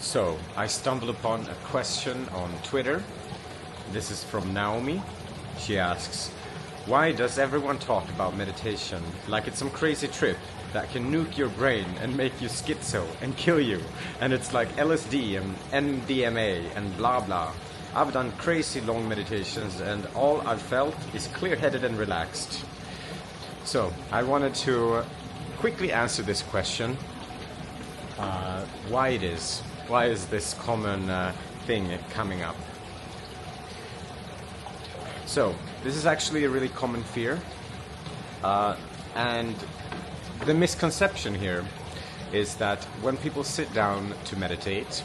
So, I stumbled upon a question on Twitter. This is from Naomi. She asks, why does everyone talk about meditation like it's some crazy trip that can nuke your brain and make you schizo and kill you? And it's like LSD and MDMA and blah blah. I've done crazy long meditations and all I've felt is clear-headed and relaxed. So, I wanted to quickly answer this question. Why is this common thing coming up? So, this is actually a really common fear, and the misconception here is that when people sit down to meditate,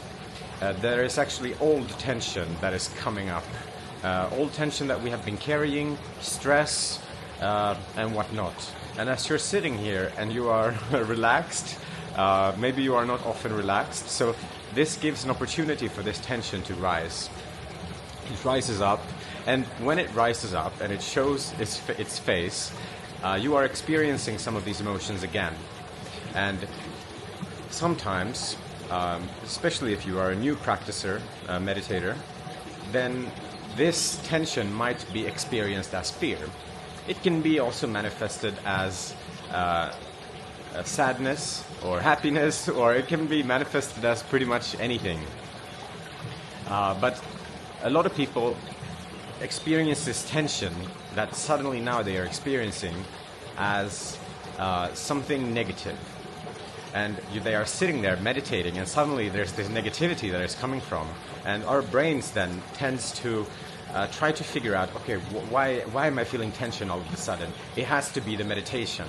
there is actually old tension that is coming up, old tension that we have been carrying, stress, and whatnot. And as you're sitting here and you are relaxed, maybe you are not often relaxed, so this gives an opportunity for this tension to rise. It rises up, and when it rises up and it shows its face, you are experiencing some of these emotions again. And sometimes, especially if you are a new practitioner, meditator, then this tension might be experienced as fear. It can be also manifested as sadness or happiness, or it can be manifested as pretty much anything. But a lot of people experience this tension that suddenly now they are experiencing as something negative. And they are sitting there meditating, and suddenly there's this negativity that is coming from. And our brains then tends to try to figure out, okay, why am I feeling tension all of a sudden? It has to be the meditation.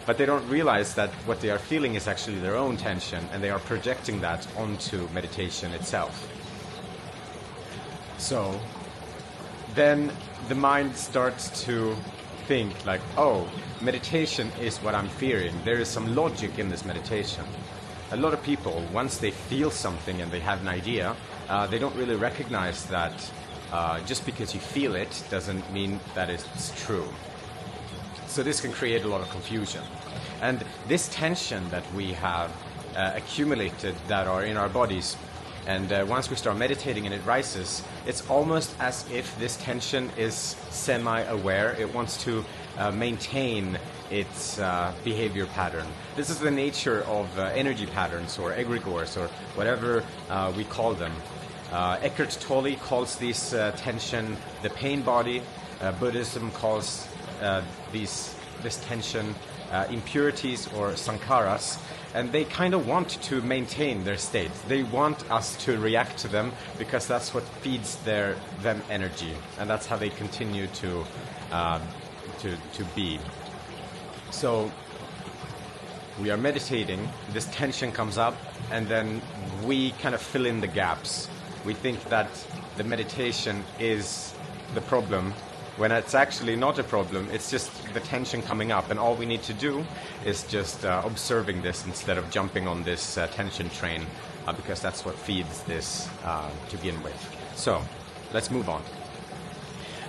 But they don't realize that what they are feeling is actually their own tension, and they are projecting that onto meditation itself. So then the mind starts to think like, oh, meditation is what I'm fearing. There is some logic in this meditation. A lot of people, once they feel something and they have an idea, they don't really recognize that just because you feel it doesn't mean that it's true. So this can create a lot of confusion. And this tension that we have accumulated that are in our bodies, and once we start meditating and it rises, it's almost as if this tension is semi-aware. It wants to maintain its behavior pattern. This is the nature of energy patterns or egregores or whatever we call them. Eckhart Tolle calls this tension the pain body. Buddhism calls this tension impurities or sankharas. And they kind of want to maintain their state. They want us to react to them because that's what feeds them energy, and that's how they continue to be. So we are meditating, this tension comes up, and then we kind of fill in the gaps. We think that the meditation is the problem, when it's actually not a problem. It's just the tension coming up, and all we need to do is just observing this instead of jumping on this tension train, because that's what feeds this to begin with. So, let's move on.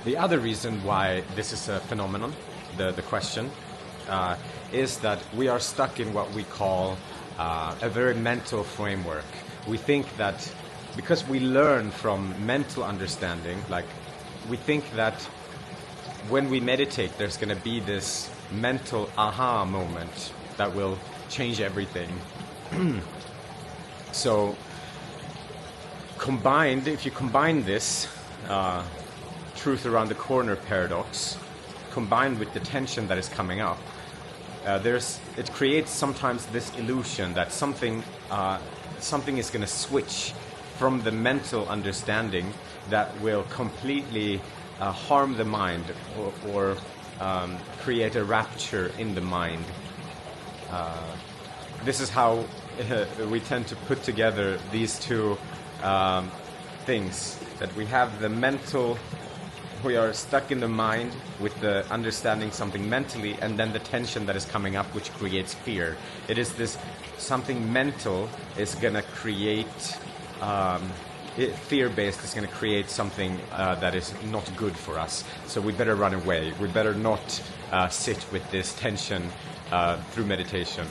The other reason why this is a phenomenon, the question, is that we are stuck in what we call a very mental framework. We think that because we learn from mental understanding, like we think that when we meditate, there's going to be this mental aha moment that will change everything. So, if you combine this truth around the corner paradox, combined with the tension that is coming up, it creates sometimes this illusion that something is going to switch from the mental understanding that will completely harm the mind or create a rapture in the mind. This is how we tend to put together these two things, that we have the mental, we are stuck in the mind with the understanding something mentally, and then the tension that is coming up which creates fear. It is this something mental is going to create fear-based is going to create something that is not good for us. So we better run away. We better not sit with this tension through meditation.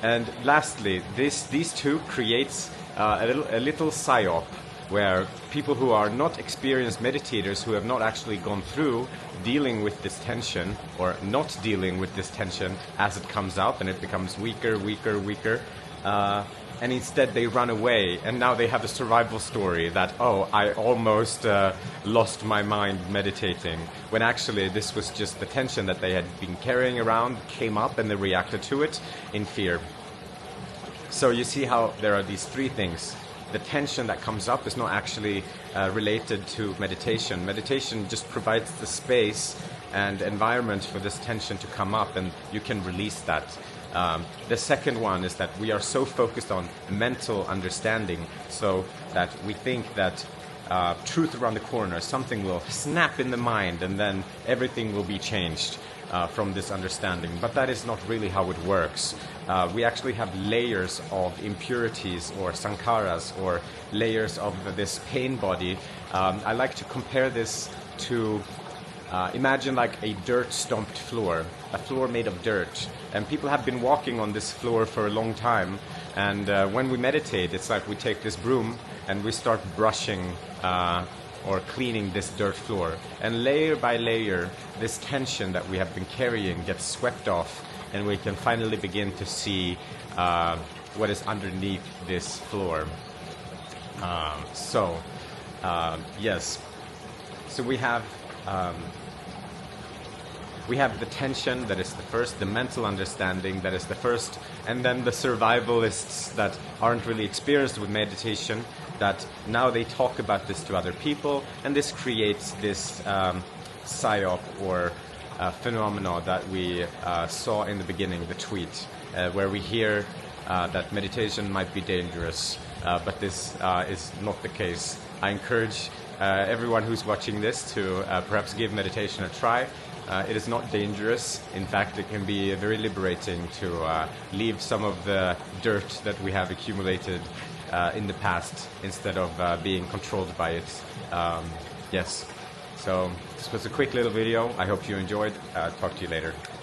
And lastly, these two creates a little psyop where people who are not experienced meditators, who have not actually gone through dealing with this tension or not dealing with this tension as it comes up and it becomes weaker, weaker, weaker, and instead they run away, and now they have a survival story that, oh, I almost lost my mind meditating, when actually this was just the tension that they had been carrying around came up and they reacted to it in fear. So you see how there are these three things. The tension that comes up is not actually related to meditation. Meditation just provides the space and environment for this tension to come up, and you can release that. The second one is that we are so focused on mental understanding, so that we think that truth around the corner, something will snap in the mind, and then everything will be changed from this understanding. But that is not really how it works. We actually have layers of impurities or sankharas, or layers of this pain body. I like to compare this to imagine like a dirt stomped floor, a floor made of dirt. And people have been walking on this floor for a long time. And when we meditate, it's like we take this broom and we start brushing or cleaning this dirt floor. And layer by layer, this tension that we have been carrying gets swept off, and we can finally begin to see what is underneath this floor. Yes. So we have the tension that is the first, the mental understanding that is the first, and then the survivalists that aren't really experienced with meditation, that now they talk about this to other people, and this creates this psyop or phenomena that we saw in the beginning, the tweet, where we hear that meditation might be dangerous, but this is not the case. I encourage everyone who's watching this to perhaps give meditation a try. It is not dangerous. In fact, it can be very liberating to leave some of the dirt that we have accumulated in the past, instead of being controlled by it. Yes. So this was a quick little video. I hope you enjoyed. Talk to you later.